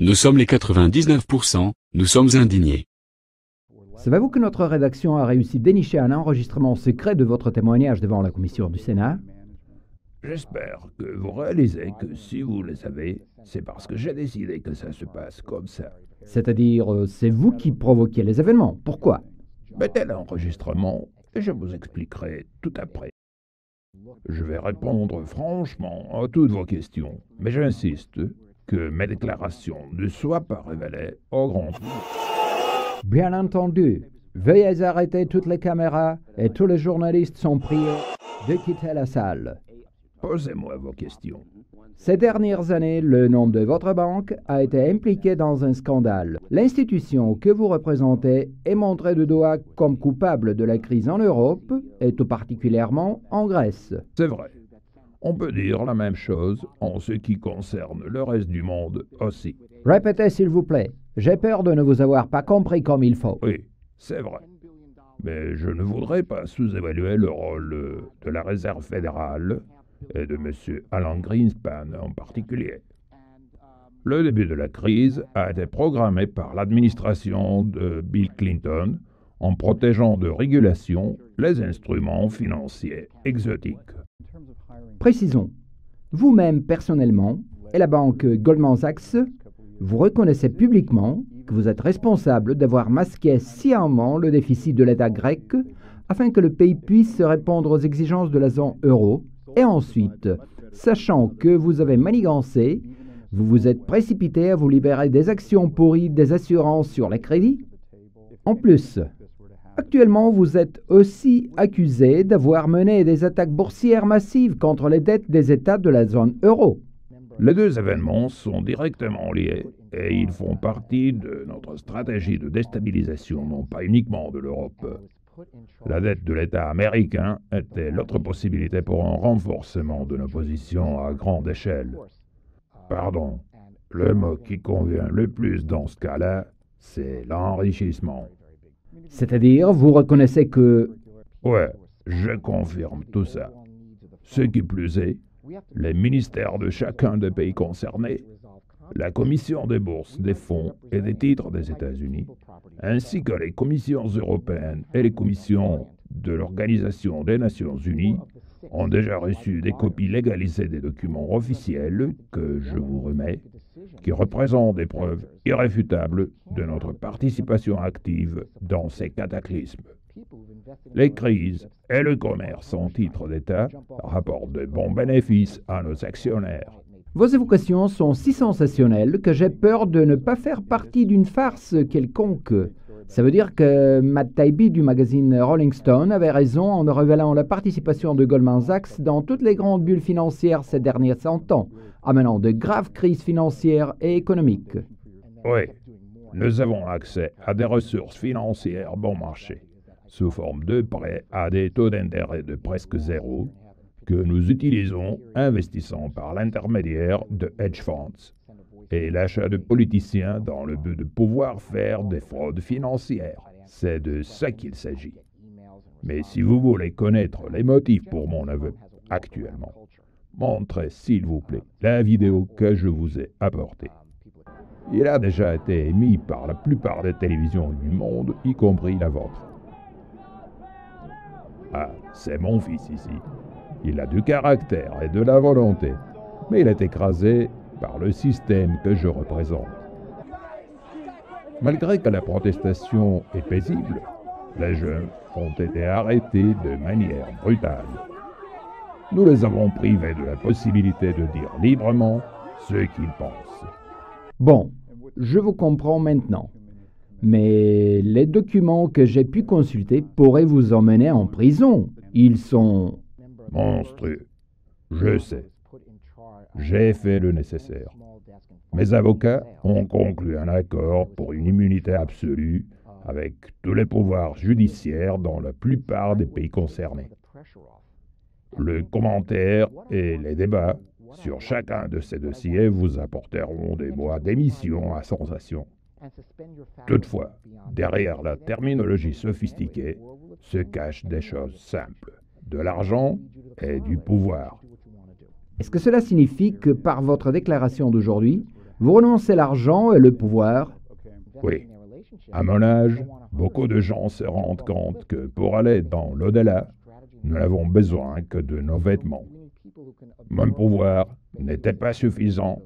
Nous sommes les 99%, nous sommes indignés. Savez-vous que notre rédaction a réussi à dénicher un enregistrement secret de votre témoignage devant la commission du Sénat? J'espère que vous réalisez que si vous le savez, c'est parce que j'ai décidé que ça se passe comme ça. C'est-à-dire, c'est vous qui provoquez les événements. Pourquoi? Mettez l'enregistrement et je vous expliquerai tout après. Je vais répondre franchement à toutes vos questions, mais j'insiste que mes déclarations ne soient pas révélées au grand public. Bien entendu. Veuillez arrêter toutes les caméras et tous les journalistes sont priés de quitter la salle. Posez-moi vos questions. Ces dernières années, le nom de votre banque a été impliqué dans un scandale. L'institution que vous représentez est montrée du doigt comme coupable de la crise en Europe et tout particulièrement en Grèce. C'est vrai. On peut dire la même chose en ce qui concerne le reste du monde aussi. Répétez s'il vous plaît. J'ai peur de ne vous avoir pas compris comme il faut. Oui, c'est vrai. Mais je ne voudrais pas sous-évaluer le rôle de la Réserve fédérale et de M. Alan Greenspan en particulier. Le début de la crise a été programmé par l'administration de Bill Clinton en protégeant de régulation les instruments financiers exotiques. Précisons. Vous-même personnellement et la banque Goldman Sachs, vous reconnaissez publiquement que vous êtes responsable d'avoir masqué sciemment le déficit de l'État grec afin que le pays puisse répondre aux exigences de la zone euro. Et ensuite, sachant que vous avez manigancé, vous vous êtes précipité à vous libérer des actions pourries des assurances sur les crédits. En plus, actuellement, vous êtes aussi accusé d'avoir mené des attaques boursières massives contre les dettes des États de la zone euro. Les deux événements sont directement liés et ils font partie de notre stratégie de déstabilisation, non pas uniquement de l'Europe. La dette de l'État américain était l'autre possibilité pour un renforcement de nos positions à grande échelle. Pardon, le mot qui convient le plus dans ce cas-là, c'est l'enrichissement. C'est-à-dire, vous reconnaissez que... Ouais, je confirme tout ça. Ce qui plus est, les ministères de chacun des pays concernés, la Commission des bourses, des fonds et des titres des États-Unis, ainsi que les commissions européennes et les commissions de l'Organisation des Nations Unies, ont déjà reçu des copies légalisées des documents officiels que je vous remets, qui représentent des preuves irréfutables de notre participation active dans ces cataclysmes. Les crises et le commerce en titre d'État rapportent de bons bénéfices à nos actionnaires. Vos évocations sont si sensationnelles que j'ai peur de ne pas faire partie d'une farce quelconque. Ça veut dire que Matt Taibbi du magazine Rolling Stone avait raison en révélant la participation de Goldman Sachs dans toutes les grandes bulles financières ces derniers 100 ans, amenant de graves crises financières et économiques. Oui, nous avons accès à des ressources financières bon marché, sous forme de prêts à des taux d'intérêt de presque zéro, que nous utilisons investissant par l'intermédiaire de hedge funds et l'achat de politiciens dans le but de pouvoir faire des fraudes financières. C'est de ça qu'il s'agit. Mais si vous voulez connaître les motifs pour mon aveu actuellement, montrez s'il vous plaît la vidéo que je vous ai apportée. Il a déjà été émis par la plupart des télévisions du monde, y compris la vôtre. Ah, c'est mon fils ici. Il a du caractère et de la volonté, mais il est écrasé par le système que je représente. Malgré que la protestation est paisible, les jeunes ont été arrêtés de manière brutale. Nous les avons privés de la possibilité de dire librement ce qu'ils pensent. Bon, je vous comprends maintenant. Mais les documents que j'ai pu consulter pourraient vous emmener en prison. Ils sont... Monstrueux. Je sais. J'ai fait le nécessaire. Mes avocats ont conclu un accord pour une immunité absolue avec tous les pouvoirs judiciaires dans la plupart des pays concernés. Le commentaire et les débats sur chacun de ces dossiers vous apporteront des mois d'émission à sensation. Toutefois, derrière la terminologie sophistiquée se cachent des choses simples. De l'argent et du pouvoir. Est-ce que cela signifie que par votre déclaration d'aujourd'hui, Vous renoncez l'argent et le pouvoir. Oui. À mon âge, beaucoup de gens se rendent compte que pour aller dans l'au-delà, nous n'avons besoin que de nos vêtements. Mon pouvoir n'était pas suffisant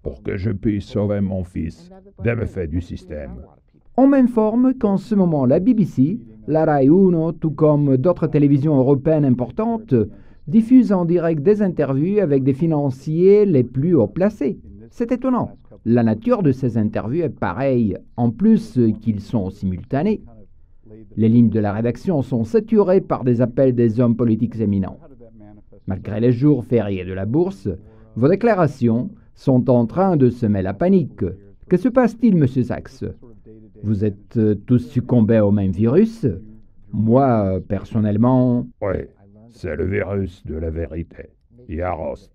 pour que je puisse sauver mon fils des méfaits du système. On m'informe qu'en ce moment, la BBC, la Rai Uno, tout comme d'autres télévisions européennes importantes, diffusent en direct des interviews avec des financiers les plus haut placés. C'est étonnant. La nature de ces interviews est pareille, en plus qu'ils sont simultanés. Les lignes de la rédaction sont saturées par des appels des hommes politiques éminents. Malgré les jours fériés de la bourse, vos déclarations sont en train de semer la panique. Que se passe-t-il, Monsieur Sachs? Vous êtes tous succombés au même virus? Moi, personnellement... Oui, c'est le virus de la vérité, Yarost.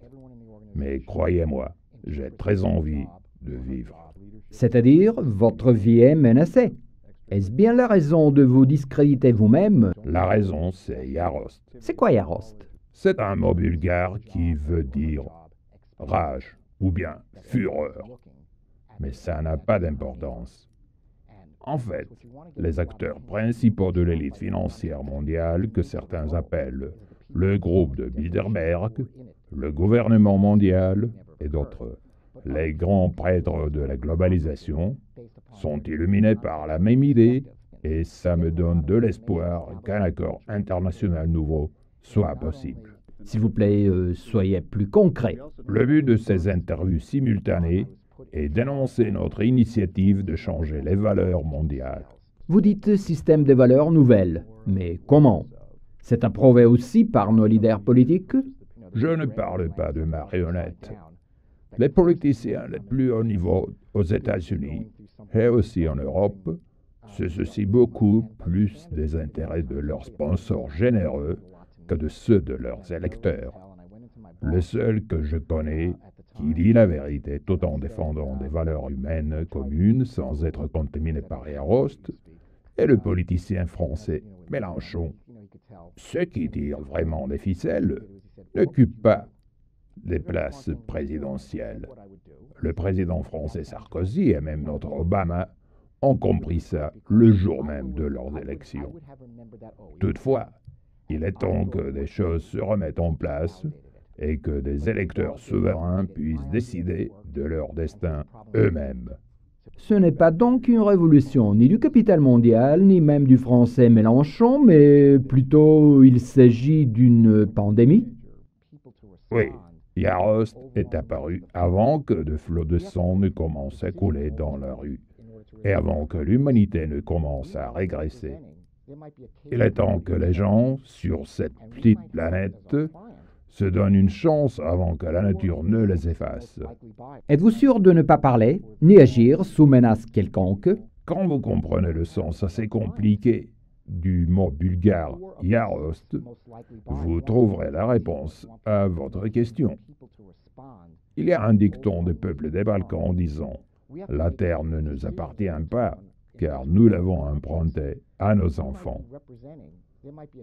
Mais croyez-moi, j'ai très envie de vivre. C'est-à-dire, votre vie est menacée. Est-ce bien la raison de vous discréditer vous-même? La raison, c'est Yarost. C'est quoi Yarost? C'est un mot bulgare qui veut dire rage ou bien fureur. Mais ça n'a pas d'importance. En fait, les acteurs principaux de l'élite financière mondiale, que certains appellent le groupe de Bilderberg, le gouvernement mondial et d'autres, les grands prêtres de la globalisation, sont illuminés par la même idée et ça me donne de l'espoir qu'un accord international nouveau soit possible. S'il vous plaît, soyez plus concret. Le but de ces interviews simultanées est d'énoncer notre initiative de changer les valeurs mondiales. Vous dites système de valeurs nouvelles, mais comment? C'est approuvé aussi par nos leaders politiques? Je ne parle pas de marionnettes. Les politiciens les plus hauts niveaux aux États-Unis et aussi en Europe se soucient beaucoup plus des intérêts de leurs sponsors généreux que de ceux de leurs électeurs. Le seul que je connais qui dit la vérité tout en défendant des valeurs humaines communes sans être contaminé par Yarost est le politicien français Mélenchon. Ceux qui tirent vraiment des ficelles n'occupent pas des places présidentielles. Le président français Sarkozy et même notre Obama ont compris ça le jour même de leurs élections. Toutefois, il est temps que des choses se remettent en place et que des électeurs souverains puissent décider de leur destin eux-mêmes. Ce n'est pas donc une révolution, ni du capital mondial, ni même du français Mélenchon, mais plutôt il s'agit d'une pandémie? Oui, Yarost est apparu avant que de flots de sang ne commencent à couler dans la rue et avant que l'humanité ne commence à régresser. Il est temps que les gens sur cette petite planète se donnent une chance avant que la nature ne les efface. Êtes-vous sûr de ne pas parler, ni agir sous menace quelconque? Quand vous comprenez le sens assez compliqué du mot bulgare Yarost, vous trouverez la réponse à votre question. Il y a un dicton des peuples des Balkans disant « La terre ne nous appartient pas, car nous l'avons empruntée à nos enfants ».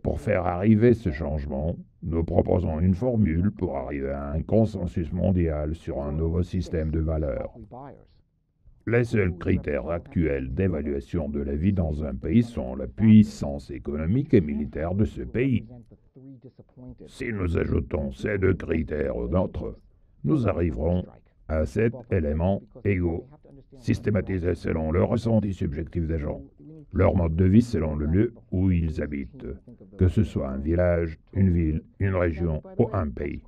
Pour faire arriver ce changement, nous proposons une formule pour arriver à un consensus mondial sur un nouveau système de valeurs. Les seuls critères actuels d'évaluation de la vie dans un pays sont la puissance économique et militaire de ce pays. Si nous ajoutons ces deux critères aux nôtres, nous arriverons à 7 éléments égaux, systématisés selon le ressenti subjectif des gens, leur mode de vie selon le lieu où ils habitent, que ce soit un village, une ville, une région ou un pays.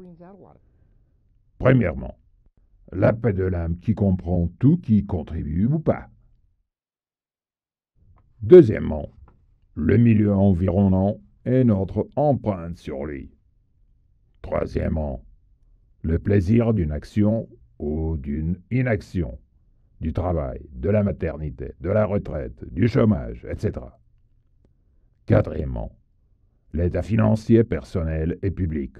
Premièrement, la paix de l'âme qui comprend tout qui y contribue ou pas. Deuxièmement, le milieu environnant et notre empreinte sur lui. Troisièmement, le plaisir d'une action ou d'une inaction, du travail, de la maternité, de la retraite, du chômage, etc. Quatrièmement, l'état financier personnel et public,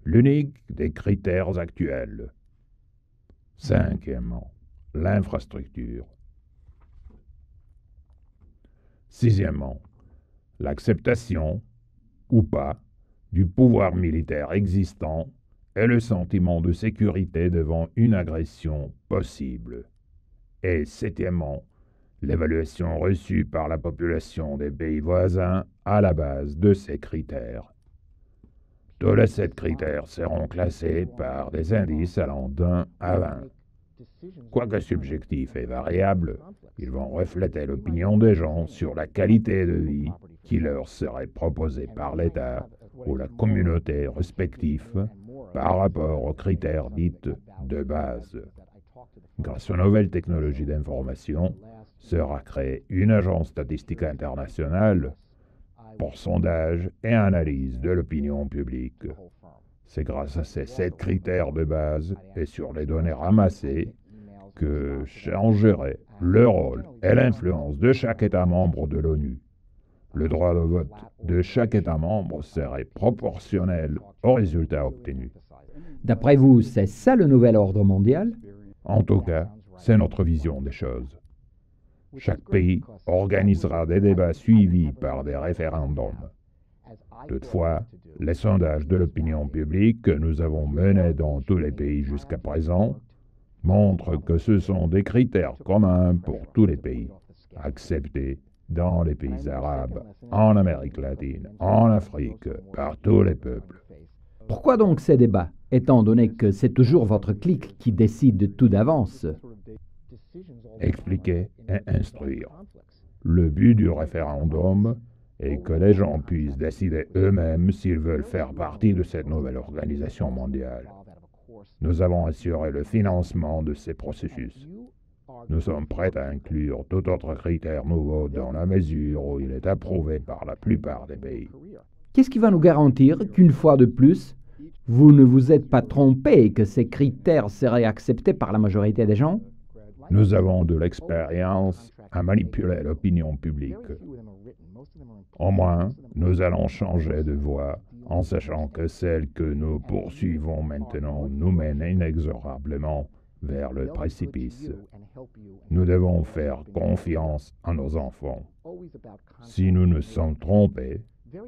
l'unique des critères actuels. Cinquièmement, l'infrastructure. Sixièmement, l'acceptation, ou pas, du pouvoir militaire existant et le sentiment de sécurité devant une agression possible. Et septièmement, l'évaluation reçue par la population des pays voisins à la base de ces critères. Tous les 7 critères seront classés par des indices allant d'1 à 20. Quoique subjectifs et variables, ils vont refléter l'opinion des gens sur la qualité de vie qui leur serait proposée par l'État ou la communauté respective par rapport aux critères dits de base. Grâce aux nouvelles technologies d'information, sera créée une agence statistique internationale pour sondage et analyse de l'opinion publique. C'est grâce à ces 7 critères de base et sur les données ramassées que changerait le rôle et l'influence de chaque État membre de l'ONU. Le droit de vote de chaque État membre serait proportionnel aux résultats obtenus. D'après vous, c'est ça le nouvel ordre mondial? En tout cas, c'est notre vision des choses. Chaque pays organisera des débats suivis par des référendums. Toutefois, les sondages de l'opinion publique que nous avons menés dans tous les pays jusqu'à présent montrent que ce sont des critères communs pour tous les pays, acceptés dans les pays arabes, en Amérique latine, en Afrique, par tous les peuples. Pourquoi donc ces débats, étant donné que c'est toujours votre clique qui décide tout d'avance? Expliquer et instruire. Le but du référendum est que les gens puissent décider eux-mêmes s'ils veulent faire partie de cette nouvelle organisation mondiale. Nous avons assuré le financement de ces processus. Nous sommes prêts à inclure tout autre critère nouveau dans la mesure où il est approuvé par la plupart des pays. Qu'est-ce qui va nous garantir qu'une fois de plus, vous ne vous êtes pas trompé et que ces critères seraient acceptés par la majorité des gens? Nous avons de l'expérience à manipuler l'opinion publique. Au moins, nous allons changer de voie en sachant que celle que nous poursuivons maintenant nous mène inexorablement vers le précipice. Nous devons faire confiance à nos enfants. Si nous nous sommes trompés,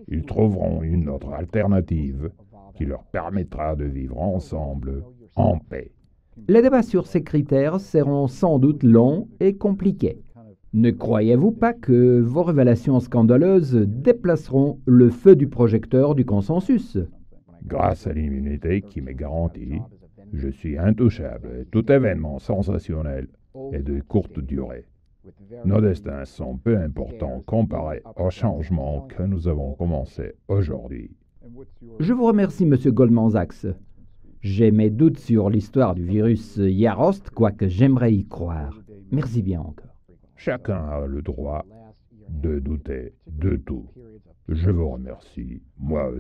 ils trouveront une autre alternative qui leur permettra de vivre ensemble en paix. Les débats sur ces critères seront sans doute longs et compliqués. Ne croyez-vous pas que vos révélations scandaleuses déplaceront le feu du projecteur du consensus? Grâce à l'immunité qui m'est garantie, je suis intouchable et tout événement sensationnel est de courte durée. Nos destins sont peu importants comparés aux changements que nous avons commencés aujourd'hui. Je vous remercie, Monsieur Goldman Sachs. J'ai mes doutes sur l'histoire du virus Yarost, quoique j'aimerais y croire. Merci bien encore. Chacun a le droit de douter de tout. Je vous remercie, moi aussi.